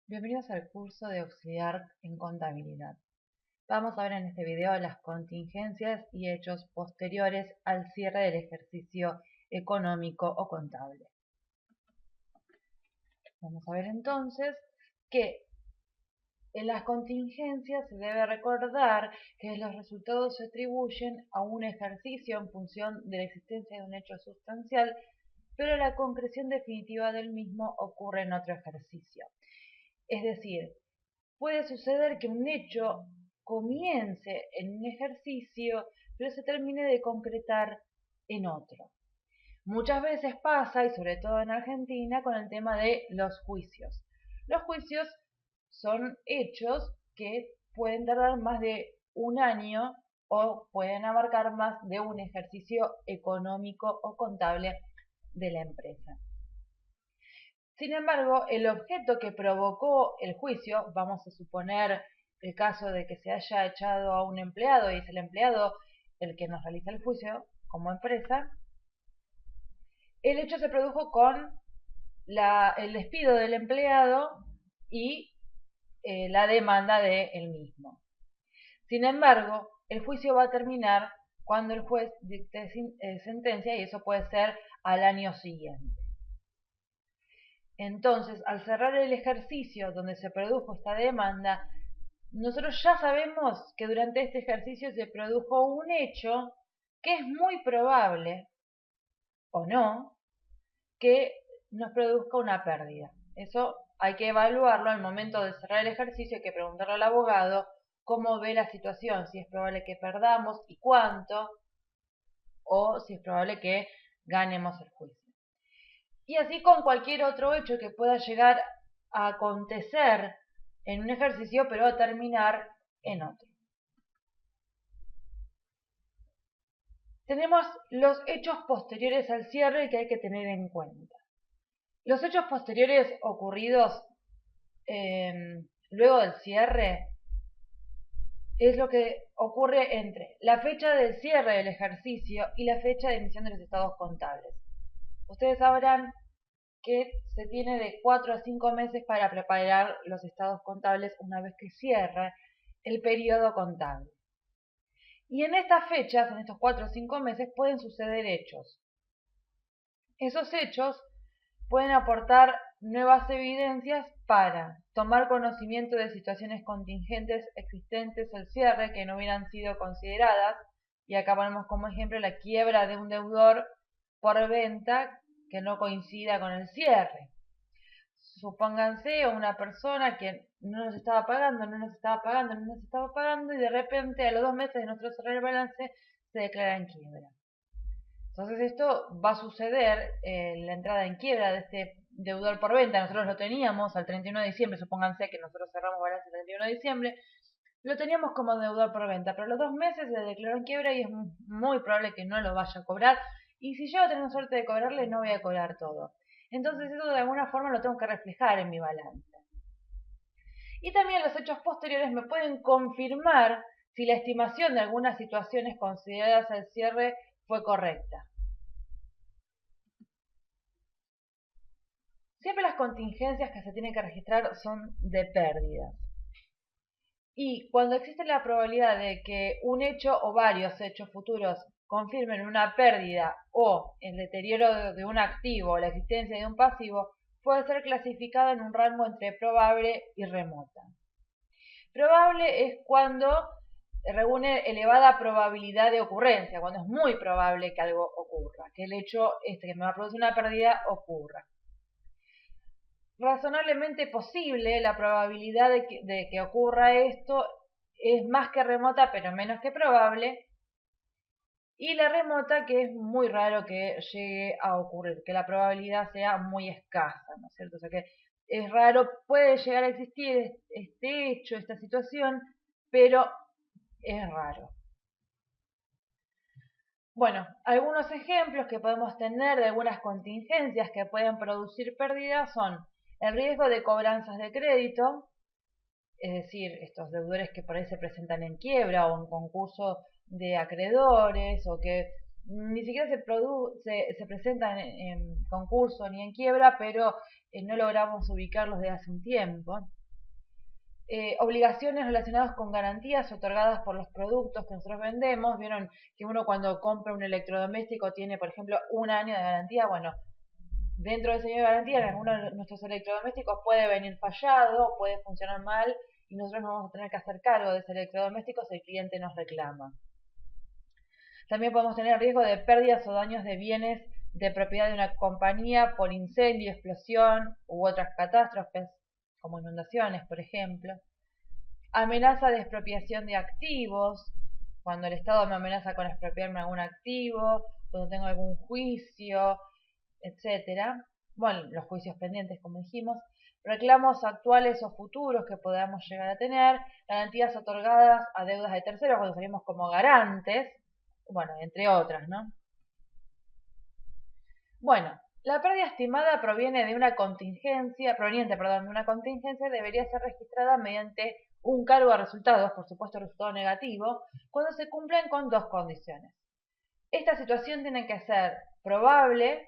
Bienvenidos al curso de auxiliar en contabilidad. Vamos a ver en este video las contingencias y hechos posteriores al cierre del ejercicio económico o contable. Vamos a ver entonces que en las contingencias se debe recordar que los resultados se atribuyen a un ejercicio en función de la existencia de un hecho sustancial, pero la concreción definitiva del mismo ocurre en otro ejercicio. Es decir, puede suceder que un hecho comience en un ejercicio, pero se termine de concretar en otro. Muchas veces pasa, y sobre todo en Argentina, con el tema de los juicios. Los juicios son hechos que pueden tardar más de un año o pueden abarcar más de un ejercicio económico o contable de la empresa. Sin embargo, el objeto que provocó el juicio, vamos a suponer el caso de que se haya echado a un empleado y es el empleado el que nos realiza el juicio como empresa, el hecho se produjo con el despido del empleado y la demanda de él mismo. Sin embargo, el juicio va a terminar cuando el juez dicte sentencia y eso puede ser al año siguiente. Entonces, al cerrar el ejercicio donde se produjo esta demanda, nosotros ya sabemos que durante este ejercicio se produjo un hecho que es muy probable, o no, que nos produzca una pérdida. Eso hay que evaluarlo al momento de cerrar el ejercicio, hay que preguntarle al abogado cómo ve la situación, si es probable que perdamos y cuánto, o si es probable que ganemos el juicio. Y así con cualquier otro hecho que pueda llegar a acontecer en un ejercicio, pero a terminar en otro. Tenemos los hechos posteriores al cierre que hay que tener en cuenta. Los hechos posteriores ocurridos luego del cierre es lo que ocurre entre la fecha del cierre del ejercicio y la fecha de emisión de los estados contables. Ustedes sabrán que se tiene de 4 a 5 meses para preparar los estados contables una vez que cierre el periodo contable. Y en estas fechas, en estos 4 o 5 meses, pueden suceder hechos. Esos hechos pueden aportar nuevas evidencias para tomar conocimiento de situaciones contingentes existentes al cierre que no hubieran sido consideradas, y acá ponemos como ejemplo la quiebra de un deudor por venta que no coincida con el cierre. Supónganse una persona que no nos estaba pagando y de repente a los 2 meses de nuestro cerrar el balance se declara en quiebra. Entonces esto va a suceder, la entrada en quiebra de este deudor por venta. Nosotros lo teníamos al 31 de diciembre, supónganse que nosotros cerramos balance el 31 de diciembre, lo teníamos como deudor por venta, pero a los 2 meses se declaró en quiebra y es muy probable que no lo vaya a cobrar. Y si yo tengo suerte de cobrarle, no voy a cobrar todo. Entonces eso de alguna forma lo tengo que reflejar en mi balance. Y también los hechos posteriores me pueden confirmar si la estimación de algunas situaciones consideradas al cierre fue correcta. Siempre las contingencias que se tienen que registrar son de pérdidas. Y cuando existe la probabilidad de que un hecho o varios hechos futuros confirmen una pérdida o el deterioro de un activo o la existencia de un pasivo, puede ser clasificado en un rango entre probable y remota. Probable es cuando reúne elevada probabilidad de ocurrencia, cuando es muy probable que algo ocurra, que el hecho que me va a producir una pérdida ocurra. Razonablemente posible, la probabilidad de que ocurra esto es más que remota, pero menos que probable. Y la remota, que es muy raro que llegue a ocurrir, que la probabilidad sea muy escasa, ¿no es cierto? O sea que es raro, puede llegar a existir este hecho, esta situación, pero es raro. Bueno, algunos ejemplos que podemos tener de algunas contingencias que pueden producir pérdidas son el riesgo de cobranzas de crédito, es decir, estos deudores que por ahí se presentan en quiebra o en concurso de acreedores o que ni siquiera se presentan en concurso ni en quiebra, pero no logramos ubicarlos de hace un tiempo. obligaciones relacionadas con garantías otorgadas por los productos que nosotros vendemos. Vieron que uno cuando compra un electrodoméstico tiene, por ejemplo, un año de garantía. Bueno, dentro de ese año de garantía, en alguno de nuestros electrodomésticos puede venir fallado, puede funcionar mal y nosotros nos vamos a tener que hacer cargo de ese electrodoméstico si el cliente nos reclama. También podemos tener riesgo de pérdidas o daños de bienes de propiedad de una compañía por incendio, explosión u otras catástrofes, como inundaciones, por ejemplo. Amenaza de expropiación de activos, cuando el Estado me amenaza con expropiarme algún activo, cuando tengo algún juicio, etcétera. Bueno, los juicios pendientes, como dijimos. Reclamos actuales o futuros que podamos llegar a tener, garantías otorgadas a deudas de terceros cuando salimos como garantes, bueno, entre otras, ¿no? Bueno, la pérdida estimada proviene de una contingencia, proveniente, perdón, de una contingencia, debería ser registrada mediante un cargo a resultados, por supuesto resultado negativo, cuando se cumplen con dos condiciones. Esta situación tiene que ser probable,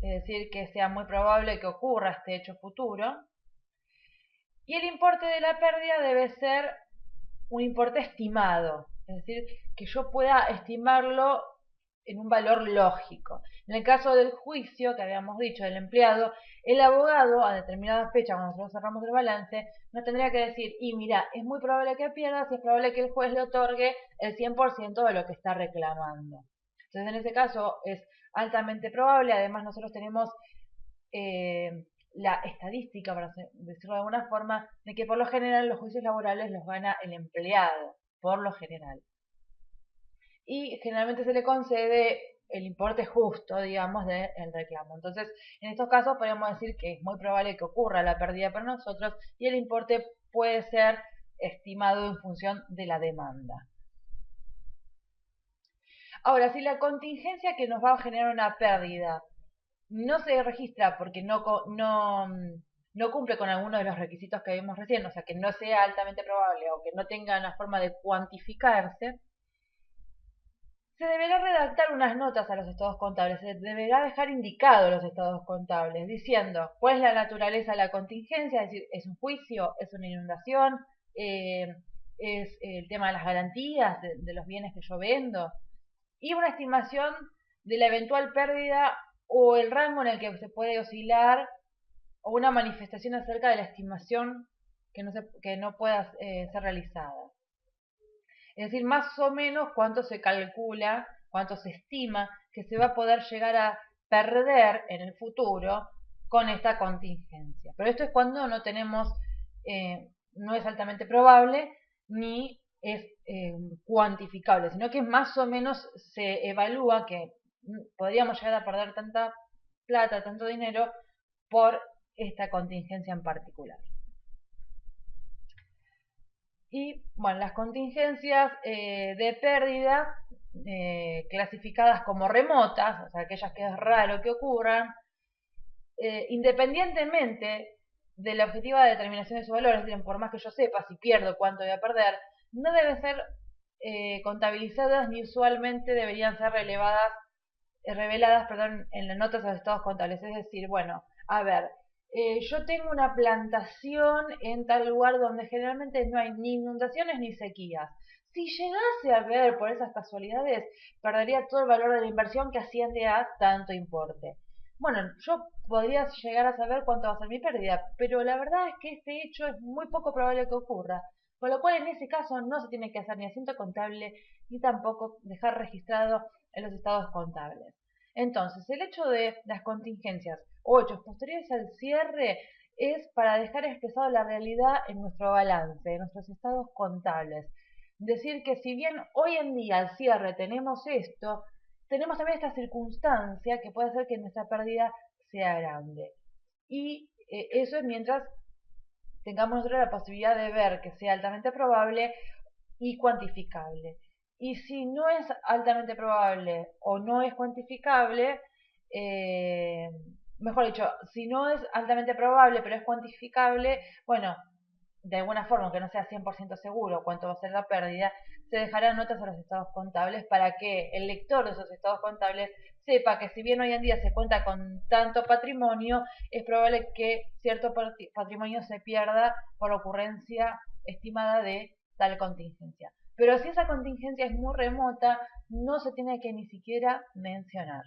es decir, que sea muy probable que ocurra este hecho futuro, y el importe de la pérdida debe ser un importe estimado, es decir, que yo pueda estimarlo en un valor lógico. En el caso del juicio que habíamos dicho del empleado, el abogado a determinada fecha, cuando nosotros cerramos el balance, nos tendría que decir, y mira, es muy probable que pierdas y es probable que el juez le otorgue el 100% de lo que está reclamando. Entonces, en ese caso es altamente probable. Además, nosotros tenemos la estadística, para decirlo de alguna forma, de que por lo general los juicios laborales los gana el empleado, por lo general. Y generalmente se le concede el importe justo, digamos, del reclamo. Entonces, en estos casos podemos decir que es muy probable que ocurra la pérdida para nosotros y el importe puede ser estimado en función de la demanda. Ahora, si la contingencia que nos va a generar una pérdida no se registra porque no cumple con alguno de los requisitos que vimos recién, o sea, que no sea altamente probable o que no tenga una forma de cuantificarse, se deberá redactar unas notas a los estados contables, se deberá dejar indicados los estados contables, diciendo cuál es la naturaleza de la contingencia, es decir, es un juicio, es una inundación, es el tema de las garantías de los bienes que yo vendo, y una estimación de la eventual pérdida o el rango en el que se puede oscilar, o una manifestación acerca de la estimación que no pueda ser realizada. Es decir, más o menos cuánto se calcula, cuánto se estima que se va a poder llegar a perder en el futuro con esta contingencia. Pero esto es cuando no tenemos, no es altamente probable ni es cuantificable, sino que más o menos se evalúa que podríamos llegar a perder tanta plata, tanto dinero por esta contingencia en particular. Y bueno, las contingencias de pérdida clasificadas como remotas, o sea, aquellas que es raro que ocurran, independientemente de la objetiva determinación de su valor, es decir, por más que yo sepa si pierdo cuánto voy a perder, no deben ser contabilizadas ni usualmente deberían ser reveladas en las notas de los estados contables. Es decir, bueno, a ver, yo tengo una plantación en tal lugar donde generalmente no hay ni inundaciones ni sequías. Si llegase a ver por esas casualidades, perdería todo el valor de la inversión que asciende a tanto importe. Bueno, yo podría llegar a saber cuánto va a ser mi pérdida, pero la verdad es que este hecho es muy poco probable que ocurra, con lo cual en ese caso no se tiene que hacer ni asiento contable ni tampoco dejar registrado en los estados contables. Entonces, el hecho de las contingencias o hechos posteriores al cierre es para dejar expresado la realidad en nuestro balance, en nuestros estados contables. Decir que si bien hoy en día al cierre tenemos esto, tenemos también esta circunstancia que puede hacer que nuestra pérdida sea grande. Y eso es mientras tengamos nosotros la posibilidad de ver que sea altamente probable y cuantificable. Y si no es altamente probable o no es cuantificable, mejor dicho, si no es altamente probable pero es cuantificable, bueno, de alguna forma, aunque no sea 100% seguro cuánto va a ser la pérdida, se dejarán notas a los estados contables para que el lector de esos estados contables sepa que si bien hoy en día se cuenta con tanto patrimonio, es probable que cierto patrimonio se pierda por ocurrencia estimada de tal contingencia. Pero si esa contingencia es muy remota, no se tiene que ni siquiera mencionar.